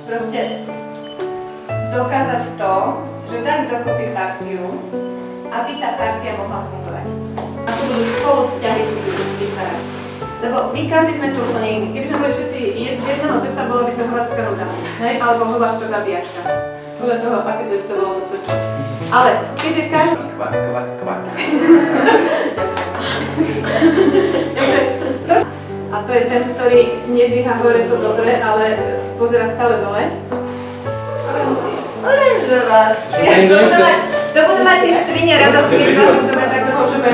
proste dokázať to, že dať dokopy partiu, aby tá partia mohla fungovať. Ako budú spolu vzťahy si vytvárať. Lebo my každý sme tu úplne iní. Keby sme boli všetci jedného cesta, bolo by to hovacká nuda. Alebo hovacká zabíjačka. Podľa toho, aké to bolo to cesto. Ale keď je každý... Kvak, kvak, kvak. A to je ten, ktorý nedvíha hore to dobre, ale pozerá stále dole. Lenže vás. To budú mať tie svine radosti, keď vás budeme takto môžeme...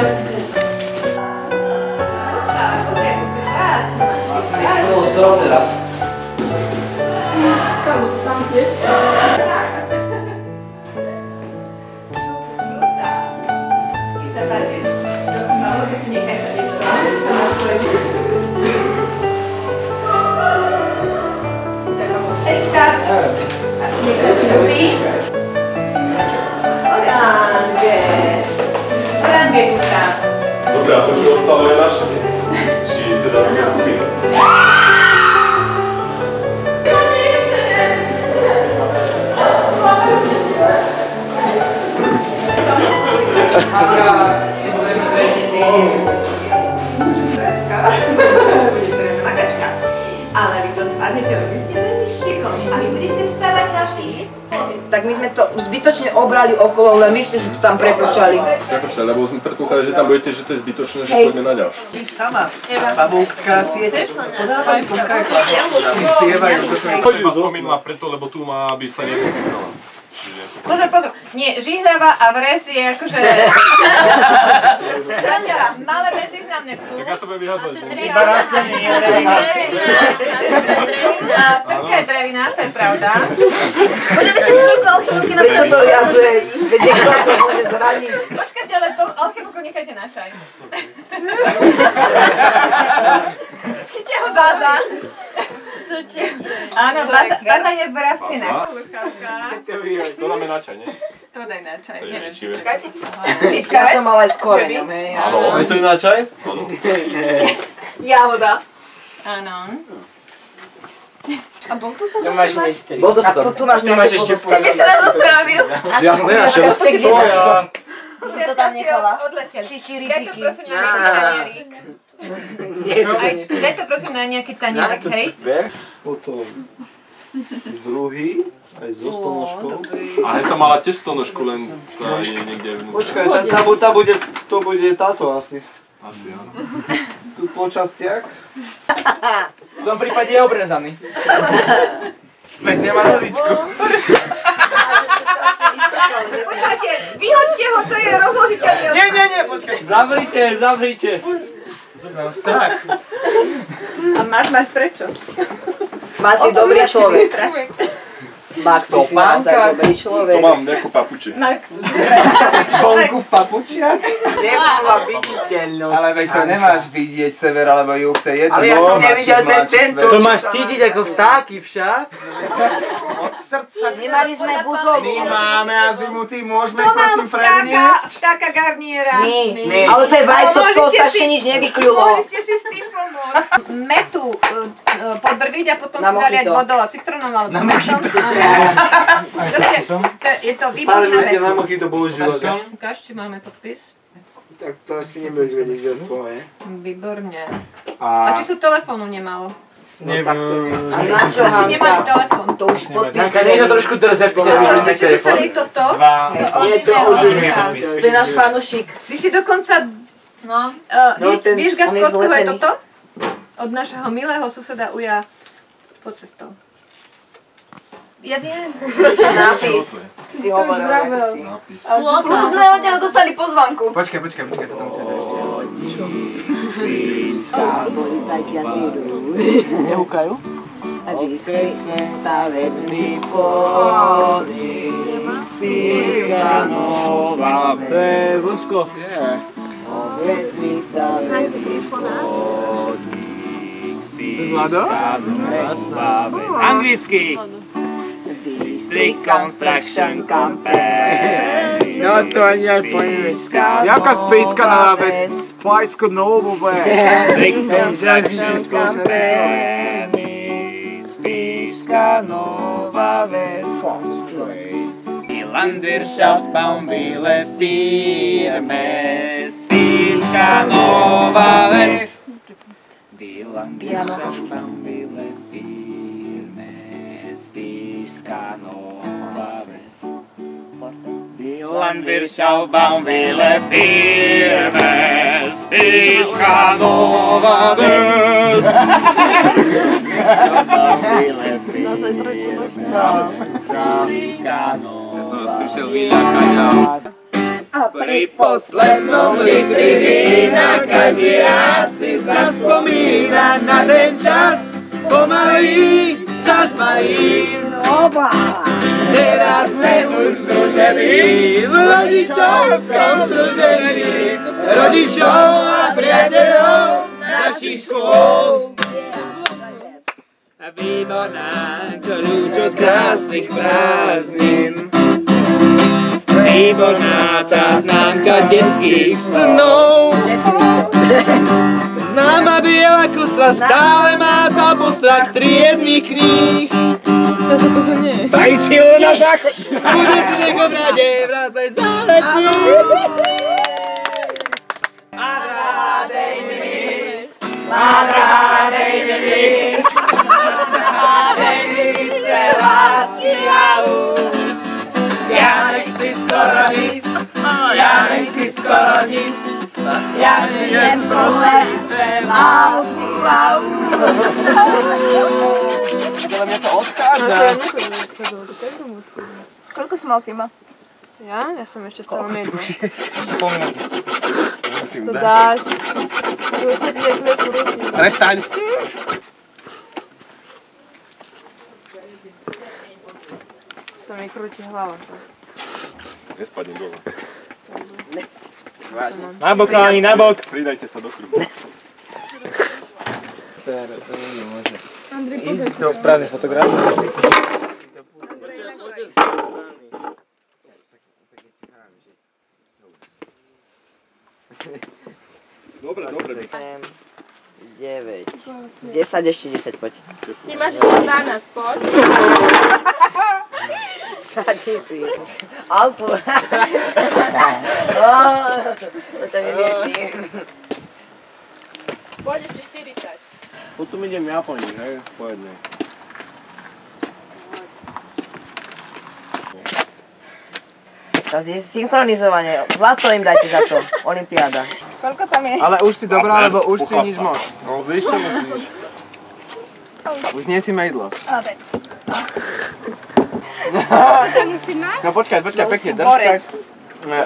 Bolo strom teraz. Tam je. Dobre, a to, že ostalo je naše, či teda také skupiny? Ale vy to zvládnete, vy ste veľmi šikovní a vy budete stavať naši. Tak my sme to zbytočne obrali okolo, len my ste si to tam prefúčali. Prepočali, lebo sme predpokladali, že tam budete, že to je zbytočné, že poďme na ďalšie. Ty sama, pavúktka siete. Pozeraj, slnka je chlapka. My spievajú, to som... Iba spomínala preto, lebo tu má, aby sa nepopínala. Pozor, pozor, nie, žihľava a vres je akože... Malé bezvýznamné plus. Tak ja to budem vyhádzať, že? Iba rastliny, nie A trnka je drevina, to je pravda. Poďme si tú alchymilky na prečo to jadzeš? Veď niekto to môže zraniť. Počkajte, ale to alchymilku nechajte na čaj. Chyťte ho Baza. Áno, Baza je v rastlinách. To dáme na čaj, nie? To daj na čaj. To je liečivé. Ja som ale s koreňom, hej. Áno, je to na čaj? Áno. Jahoda. Áno. A bol to sa To máš ešte. A tu máš nejaké pozostavy. Ty by sa na to trávil. Ja som nenašiel. Si to tam nechala? Odleteli. Čičiritíky. Daj to prosím na nejaký tanierík. Daj to prosím na nejaký tanierík, hej? Potom druhý, aj so stonožkou. Ale to mala tiež stonožku, len tá je niekde vnútri. Počkaj, to bude táto asi. Asi áno. Tu po častiach. V tom prípade je obrezaný. Veď nemá nožičku. Počkajte, vyhoďte ho, to je rozložiteľný. Nie, počkaj. Zavrite. Mám strach. A máš prečo? Max je dobrý človek. Max, ty si naozaj dobrý človek. To mám nejakú papuče. Max. Školku v papučiach? Nebola viditeľnosť. Ale veď to nemáš vidieť sever alebo juh, to je jedno. Ale ja som nevidel tento. To máš cítiť ako vtáky však. Od srdca. Nemali sme buzovku. My máme azimuty, môžeme ich prosím predniesť? Taká garniera. Nie, ale to je vajco, z toho sa ešte nič nevykľulo. Mohli ste si s tým pomôcť. Metu podrviť a potom si zaliať vodou a citrónom alebo mojito. Je to Staré výborná ľudia na vec. mochy to používali. Ukáž, či máme podpis. Tak to asi nebudeš vedieť, že odpovie. Výborne. A A či sú telefónu nemalo? No tak to nie. A na čo Či nemali Hanka? telefón? To už podpis. Nech to trošku drze, To ešte si dostali toto. Nie, to už To je náš fanušik. Ty si dokonca... No, vieš, on je Gatko, je zlepený. toto? Od našeho milého suseda Uja pod cestou. Ja viem. Nápis. Si hovoril, ako si. Už sme od neho dostali pozvanku. Počkaj, to tam musíme dať. Nehúkajú? A vyskysne stavebný podnik, spíska nová Vlčko. obecný stavebný podnik, spíska nová Anglicky. District Construction Company. No to ani aj povieš. Jaká spíska nová vec? Spajsko novú vec. District Construction Company. Spíska nová Nova Ves. Die Landwirtschaft bauen viele Firmen. Spiška Nova Ves. Die Landwirtschaft bauen viele Firmen. Spiška Nova Ves. Die Landwirtschaft bauen viele Firmen. Spiška Nova Ves. Ja som vás prišiel vyľakať. A pri poslednom litri vína každý rád si zaspomína na ten čas. Pomalý čas malý. Teraz sme už združení v rodičovskom združení. Rodičov a priateľov našich škôl. A výborná kľúč od krásnych prázdnin. Výborná tá známka detských snov. Známa biela kostra stále má tá postrach triednych kníh. Saša, to sa nie. Fajčilo na záchod. Bude tu nieko v rade, vrázaj záletí. Madrá, dej mi víc. Madrá, dej mi víc. Lásky au. Ja nechci skoro nic, ja nechci skoro nic. Ja si jen prosím tvé lásky au. Ale mňa to odchádza. Koľko smalty má? Ja? Ja som ešte stále jedno. To dáš. Tu sa ti jak leku ruky. Prestaň. Sa mi krúti hlava. Nespadnem dole. Na bok, Ani, na bok. Pridajte sa do kruhu. To nemôže. Andrej, podaj sa. To správne fotografiu. Dobre, dobre. 9, 10, ešte 10, poď. Ty máš ešte 12, poď. Sadni si. Alpu. To ťa mi lieči. Poď ešte 40. Potom idem ja po nich, hej, po jednej. Teraz je synchronizovanie. Zlato im dajte za to. Olympiáda. Koľko tam je? Ale už si dobrá, lebo už si nič moc. No, vieš čo musíš? Už nie si mejdlo. A daj. No počkaj, pekne, drž borec. tak.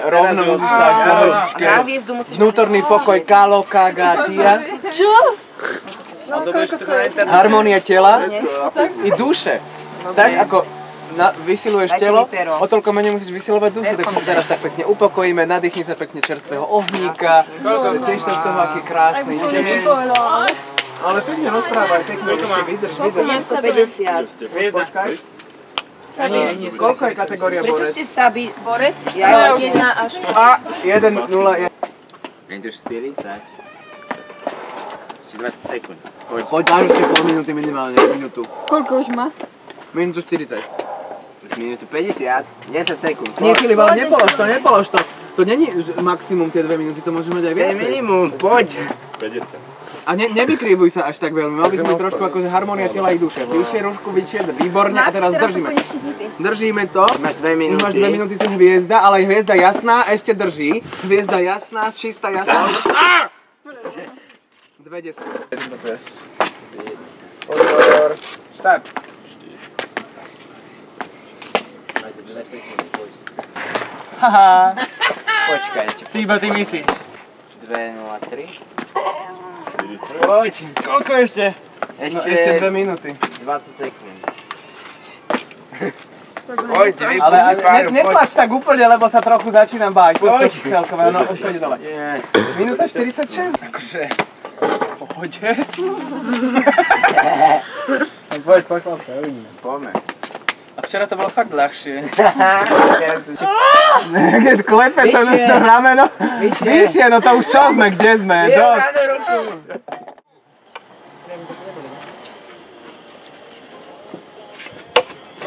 Rovno musíš stať po hĺbke. Na hviezdu musíš... Vnútorný pokoj, kalo, kaga, tia. Čo? Harmónia tela i duše. Tak ako vysiluješ Dajte telo, mi pero. o toľko menej musíš vysilovať dušu, takže sa teraz tak pekne upokojíme, nadýchni sa pekne čerstvého ohníka, tiež sa z toho, aký krásny. Ale pekne rozprávaj, pekne, ešte vydrž. 150. Počkaj. Koľko je kategória Prečo borec? ste Sabi? Borec? Ja 1 až 5. A 1, 0, 1. Ide už 40. Ešte 20 sekúnd. Poď, dáš ešte pol minúty minimálne, minútu. Koľko už má? Minútu 40. Už minútu 50, 10 sekúnd. Nie, Filip, ale nepolož to. To není maximum tie 2 minúty, to môže mať aj To je viacej. minimum, poď. 50. A nevykrývuj sa až tak veľmi, mal by sme trošku akože harmónia tela i duše. Vyššie rušku, vyššie, výborne a teraz držíme. Držíme to. Máš 2 minúty. Už máš 2 minúty si hviezda, ale hviezda jasná ešte drží. Hviezda jasná, čistá jasná. 20. Pozor. Štart. Máte 2 sekundy, poď. Haha. Počkaj, ešte Si iba ty myslíš. 2:03. Poď. Koľko ešte? No ešte 2 minúty. 20 sekúnd. Poď, Ale netlač tak úplne, lebo sa trochu začínam báť. Poď celkové, no už ide dole. Minúta 46. Akože. Pohode. Poď, chlapce, uvidíme. Poďme. A včera to bolo fakt ľahšie. Keď klepe to rameno. Vyššie, no to už čo sme, kde sme? Dosť.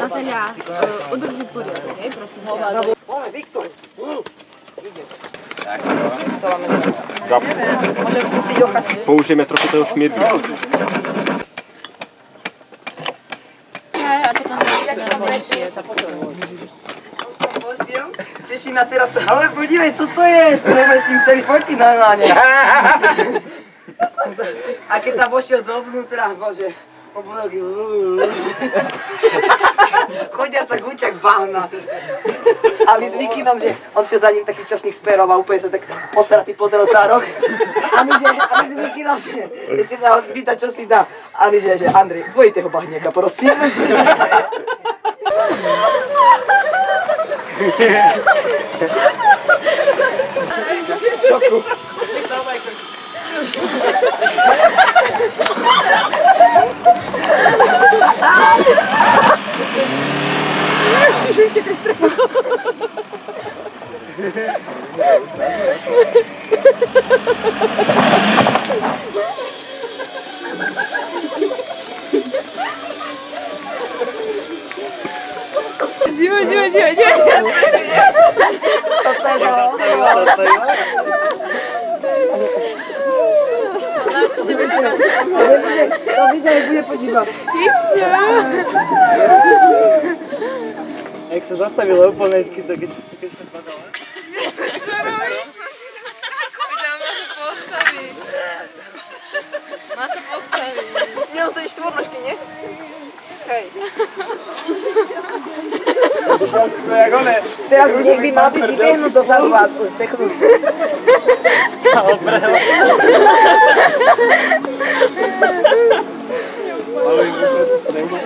Natalia, udrží poriadok, hej, prosím ťa. Poďme, Viktor. Môžem skúsiť do chaty. Použijeme trochu toho šmírky. A potom Češi na teraz, ale podívej, co to je? Strojme s ním chceli fotiť normálne. A keď tam vošiel dovnútra, bože, oblogy. Chodiaca gučak bána. A my s Vikinom, že on šiel za ním taký čašník sperov a úplne sa tak posratý pozrel sa roh. A my s Vikinom, že ešte sa ho spýta, čo si dá. A my, že Andrej, dvojitého bahnieka, prosím. Šoku. To videa bude podívať. Jak sa zastavila úplne škica, keď sa spadala. Čo robí? Videl, má sa postaviť. Má sa postaviť. Nie, to je štvornožky, nie? Hej. Teraz nech by mal byť vybehnúť dozadu a sechnúť.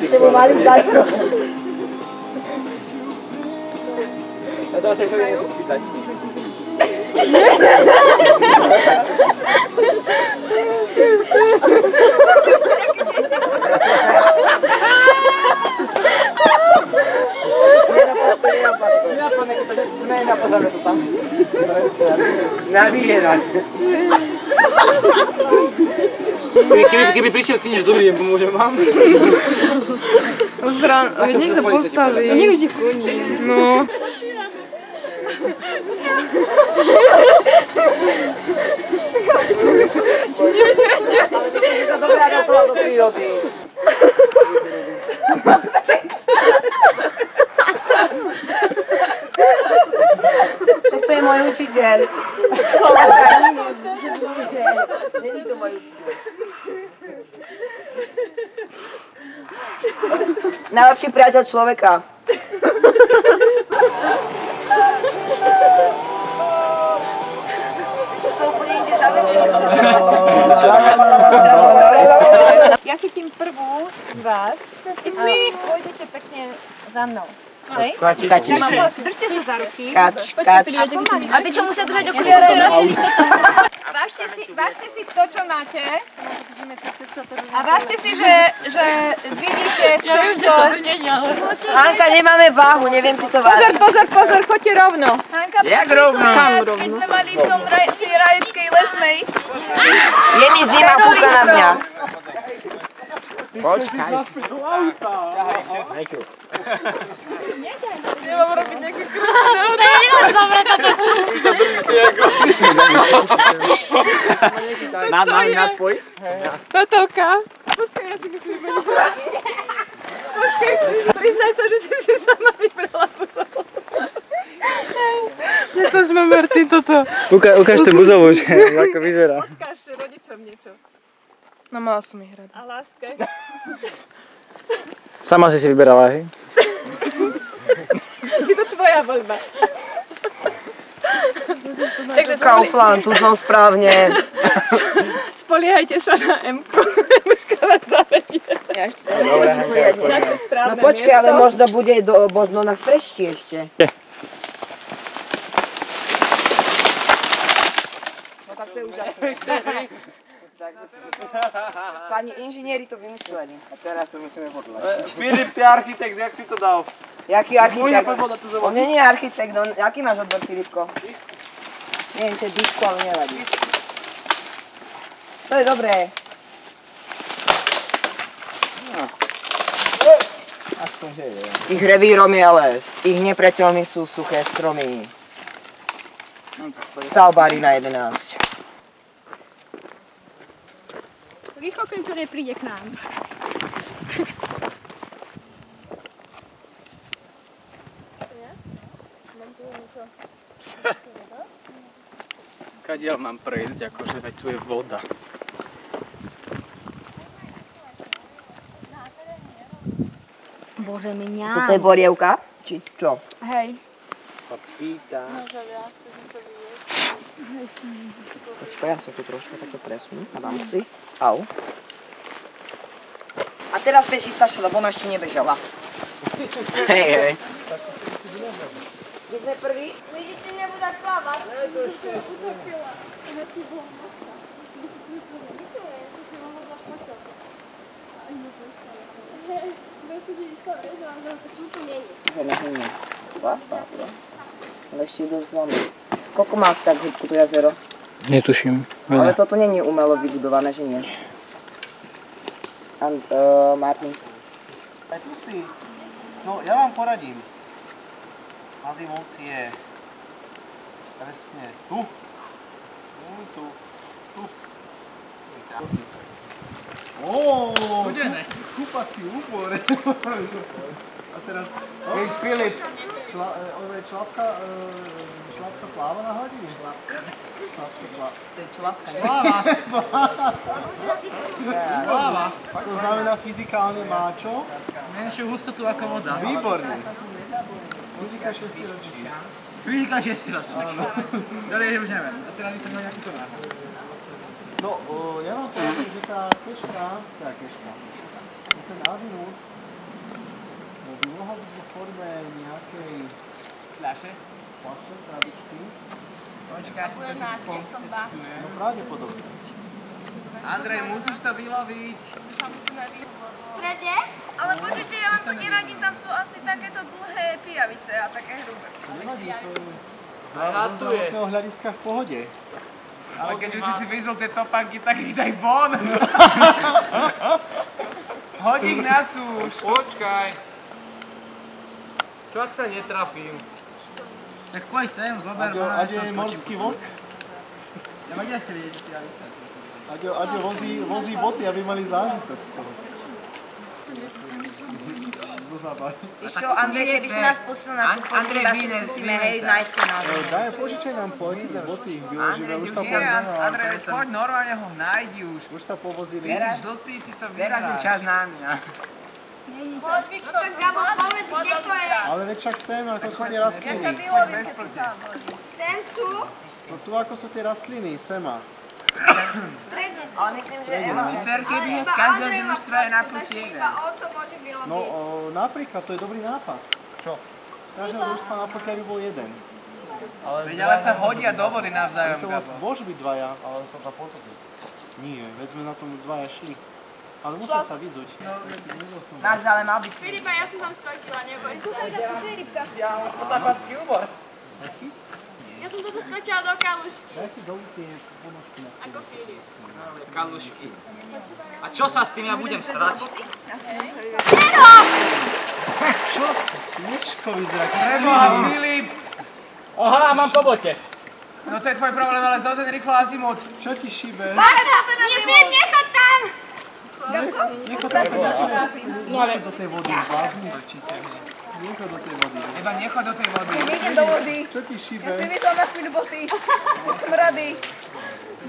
Tebo mali dačko. Ja to asi chcem niečo spýtať. Keby prišiel kniž dobrý, pomôžem vám. Nech sa postaví. Nech vždy koní. No. Sa dobre adaptoval do prírody. Však to je môj učiteľ. Není to môj učiteľ. Najlepší priateľ človeka. Ja chytím prvú z vás a pôjdete pekne za mnou. Hej? Držte sa za ruky. Kač. A ty čo musia držať okolo? Vážte si to, čo máte. A vážte si, že vidíte všetko. Hanka, nemáme váhu, neviem si to vážiť. Pozor, choďte rovno. Jak rovno? Keď sme mali v tom rajeckej lesnej. Je mi zima, fúka na mňa. Počkaj. Nemám robiť nejaké krúty. Dobre, toto. Vy sa držíte ako... Nadpoj. Totovka. Počkaj, ja si myslím, že Počkaj, priznaj sa, že si sama vybrala buzovu. Netožme Martin toto. Ukážte buzovu, že ako vyzerá. Odkáž rodičom niečo. No mala som ich rada. A láske? Sama si vyberala, hej? Je to tvoja voľba. Kaufland, tu som správne. Spoliehajte sa na M-ku. Emuška vás zavedie. Dobre, Hanka, ja poďme. No počkaj, ale možno nás prešti ešte. No tak to je úžasné. Pani inžinieri to vymysleli. A teraz to musíme potlačiť. Filip, ty architekt, jak si to dal? Jaký architekt? On nie je architekt, jaký máš odbor, Filipko? Neviem, čo je disko, ale nevadí. To je dobré. Aspoň, že je. Ich revírom je les, ich nepriateľmi sú suché stromy. Stavbári na 11. Rýchlo, keď to nepríde k nám. Kadiaľ mám prejsť, akože veď tu je voda. Bože, mňa. Toto je borievka? Či čo? Hej. Papíta. Počkaj, ja sa tu trošku takto presunú a dám si. Au. A teraz beží Saša, lebo ona ešte nebežala. Hej, hej. Kde sme prvý? Vidíte, nebude plávať. Ale ešte dosť zlomé. Koľko má asi tak hĺbku to jazero? Netuším. Ale toto nie je umelo vybudované, že nie? Martin. Aj tu si. No, ja vám poradím. Azimut je presne tu. Tu. Kúpací úbor. A teraz... Hej, Filip. Šlapka pláva na hladine? Šlapka pláva. To je člapka, ne? Pláva. To znamená fyzikálne má čo? Menšiu hustotu ako voda. Výborne. Fyzika 6. ročník. Fyzika 6. ročník. Ďalej už neviem. A teraz myslím na nejaký konár. No, ja vám poviem, že tá keška, ten azimut, by mohol byť vo forme nejakej Fľaše? krabičky. Počkaj, ja som to tu No pravdepodobne. Andrej, musíš to vyloviť. Strede? Ale počujte, ja vám to neradím, tam sú asi takéto dlhé pijavice a také hrubé. Nevadí, to je z toho hľadiska v pohode. Ale keď už si vyzol tie topánky, tak ich daj von. Hoď ich na súš. Počkaj. Čo ak sa netrafím? Tak poď sem, zober ma. Aďo je morský vlk. Ja ma kde ste vidieť, že Aďo vozí boty, aby mali zážitok z toho. Do zábavy. Víš čo, Andrej, keby si nás pustil na kúpok, iba si skúsime, hej, nájsť to na zem. Daj, požičaj nám tie boty, vyložíme, už sa Andrej, poď normálne ho nájdi už. Už sa povozili. Teraz žltý, ty to vyhráš. Teraz je čas na mňa. No tak Gabo, povedz, kde to je? Ale veď však sem, ako sú tie rastliny. Sem tu? No tu ako sú tie rastliny, sema. Stredne. Ale myslím, že Fer, keby je z každého družstva je na puť jeden. Iba o to môže vyloviť. No napríklad, to je dobrý nápad. Čo? Z každého družstva na pokiaľ by bol jeden. Veď ale sa hodia do vody navzájom, To Gabo. môže byť dvaja. Ale som sa potopil. Nie, veď sme na tom dvaja šli. Ale musel sa vyzuť. Max, ale mal by si. Filipa, ja som tam skočila, neboj sa. Ja mám fotografický úbor. Ja som toto skočila do kalušky. Daj si dolu tie ponožky. Ako Filip. Kalušky. A čo sa s tým ja budem srať? Čo? Miško vyzerá. Preboha, Filip! Oha, mám po bote. No to je tvoj problém, ale zožen rýchlo azimut. Čo ti šibe? Nie, Filip, nechod tam! Nechod tam to No ale... do tej vody. Nechod do tej vody. Iba nechod do tej vody. Nejdem do vody. Čo ti šibe? Ja si vyšla na chvíľu boty. Som rady.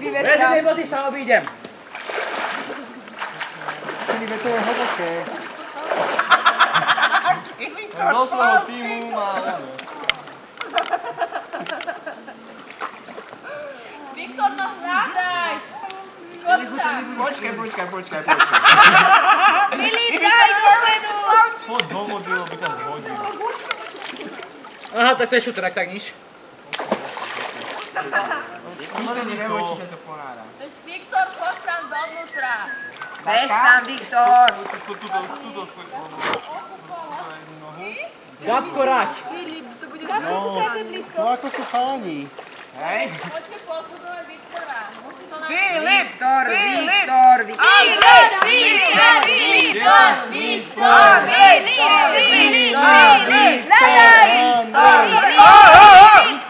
Bez tej vody sa obídem. Filipe, to je hlboké. Do svojho týmu má... Viktor, no hľadaj! Počkaj. Filip, daj dopredu! Poď do vody, lebo by ťa zhodil. Aha, tak to je šutrák, tak nič. to ponára. Viktor, poď tam dovnútra. Bež tam, Viktor. Gabko, rať. Filip, to bude No, to ako sú chalani. Hej. Poďte posledovať Viktora. Musí to Filip!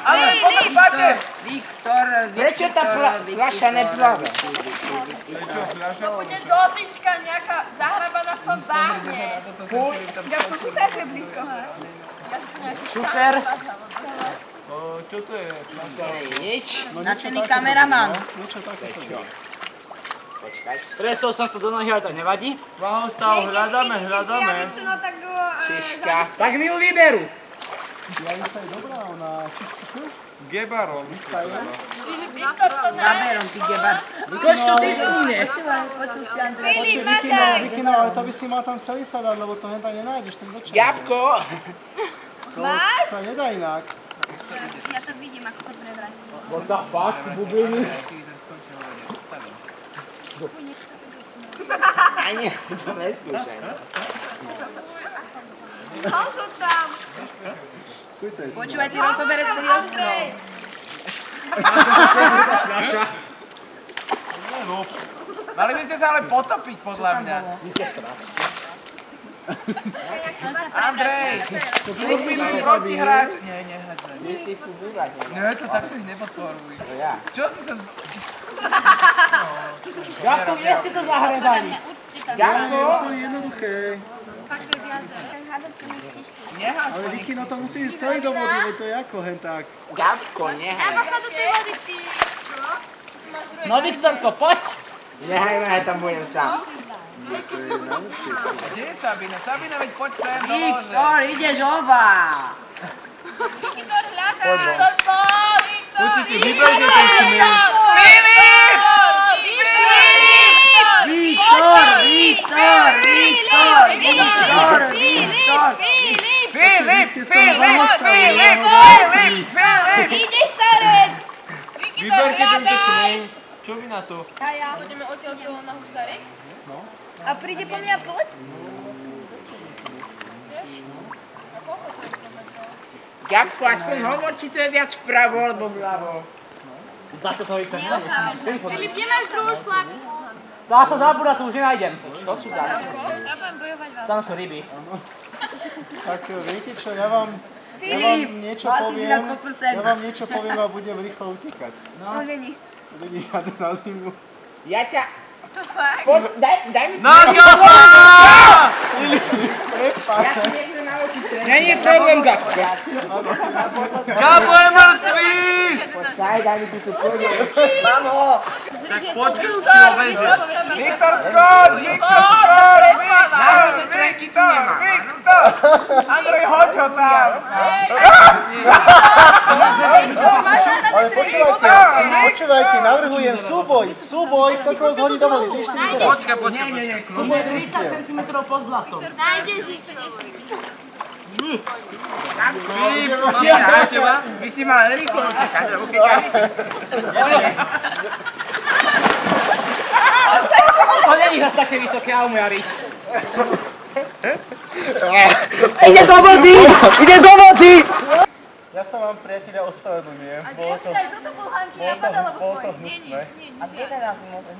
Ale potom páte! Prečo tá fľaša nepláva? To bude dotyčka nejaká zahrabaná v tom bahne. Ďakujem, super, je blízko. Super. Čo to je? Nič. Načený kameraman. Niečo takéto. Tresol som sa do nohy, ale to nevadí. Blahostav, hľadáme. Šiška. Tak mi ju vyberú. Dianica je dobrá, ona čisto Gebarom. Zaberom ty gebar. Skoč to ty u mne. Počuj, Vikino, ale to by si mal tam celý sa dať, lebo to henta nenájdeš, ten večer. Jabko! Máš? To sa nedá inak. Ja to vidím, ako sa prevráti. What the fuck, bubliny? Ani, to neskúšaj. Koľko tam? Počúvaj, ty rozobere seriózno. Naša. Mali by ste sa ale potopiť, podľa mňa. Vy ste srát. Andrej, likviduj protihráč. Nie, nehádzaj. Nie, to takto ich nepodporuj. Čo si sa... Gabko, kde ste to zahrebali? Gabko? To je jednoduché. Fakt je viacej. Hádať to mi šišky. Neháď Ale Vikino, to musí ísť celý do vody, veď to je ako hen tak. Gabko, nehaj. Ako do tej vody ty? No Viktorko, poď! Nehaj ma, ja tam budem sám. Kde je Sabina? Sabina, veď poď sem do lože. Viktor, ideš oba. Viktor, hľadá. Viktor, poď! Určite, vyberte ten kmeň. Filip! Ideš, starec! Vyberte tento kmeň. Čo vy na to? A ja. Budeme odtiaľto na husárek? No. A príde po mňa poď? Gabko, aspoň hovor, či to je viac vpravo alebo vľavo. Za to toho Viktor nenájdeš. Filip, kde máš druhú šlaku? Dá sa zabúdať, to už nenájdem. Čo sú dáky? Ja budem bojovať vás. Tam sú ryby. Tak viete čo, ja vám niečo poviem a budem rýchlo utekať. On není. Ľudí sa to na zimu. Ja ťa... To fakt? Daj mi... Na Gaba! Ja si nechcem naučiť tréning. Není problém, Gabko. Gabo je mŕtvý! Daj mi tu pôjde. Mám ho. Tak počkaj, už si ho vezem. Viktor, skoč! Viktor! Andrej, hoď ho tam! Ale počúvajte, navrhujem súboj, kto koho zhodí do vody. Počkaj. Súboj družstiev. 30 cm pod blatom. Nájdeš ich sa nestýli. Filip, mám na teba. Vy si mal rýchlo utekať, lebo keď ja... To není zase také vysoké, ale moja rič. Ide do vody! Ja sa vám, priatelia, ospravedlňujem. Bolo to hnusné. A kde teraz môže?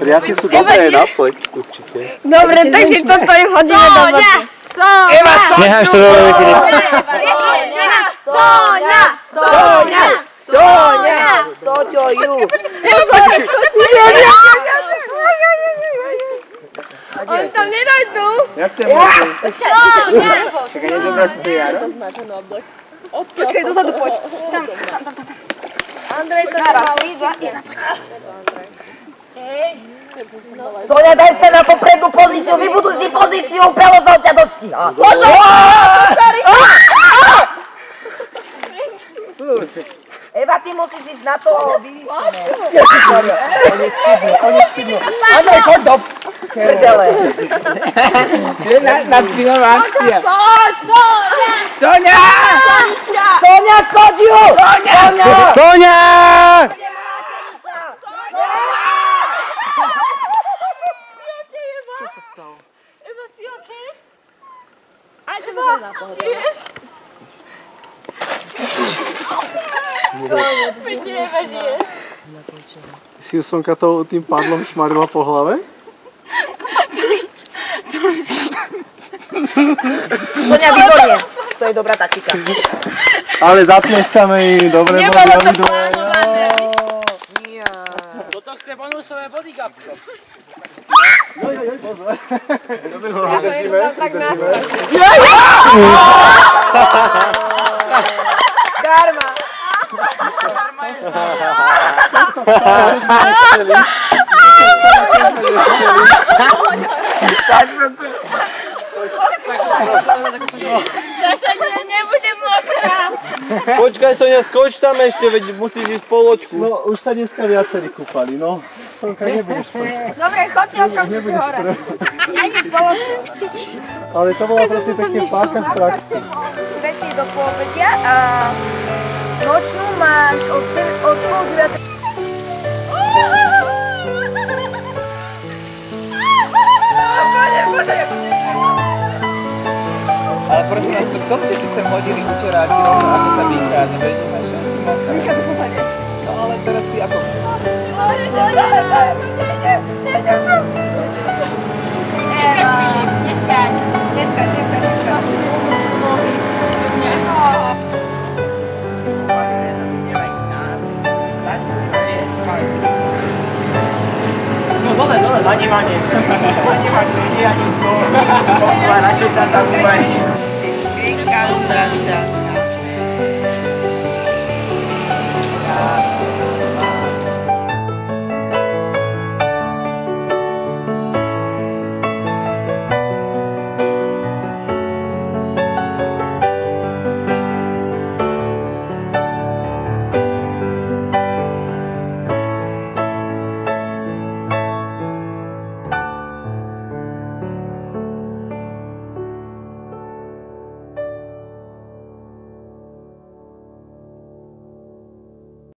Riasne sú dobré na flek, určite. Dobre, takže toto im hodíme do vody. Eva, Necháš to do vody. Soňa! Soťo, ju! Oni tam nedajdú. Jak to je možné? Soňa! Čakaj, je dobrá spriara? Počkaj, dozadu poď. Tam. Andrej, to naraz. Soňa, daj sa na poprednú pozíciu, vybuduj si pozíciu, pelotón ťa dostíha. Eva, ty musíš ísť na to vyvýšené. Oni skydnú. Andrej, poď do prdele. Je nadspínová akcia. Soňa! Soňa, skoď ju! Soňa! Eva, si okej? Aj teba, žiješ? Si Jusonka tým padlom šmarila po hlave? Sonia, výborne. To je dobrá taktika. Ale zatlieskame jej, dobre. Nebolo to plánované. Toto chce bonusové bodyguapko. Pozor. Ja som jednu dal tak nástroj. Karma. Saša, nebudem mokrá. Počkaj Sonia, skoč tam ešte, veď musíš ísť po loďku. No, už sa dneska viacerí kúpali, no. Sonka, nebudeš prvý. Dobre, chodte okamžite hore. Ale to bola proste pekne páka v praxi. Veci do poobedia a nočnú máš od 8:30. Ale prosím vás, kto ste si sem hodili učeráky, ako sa vychádza, budete mať šanky mokré. Vychádza sa to nie. No ale teraz si ako... Neskáč. Neskáč. No dole, lanímanie. Lanímanie, radšej sa tam uvarí. Zvykám, Saša.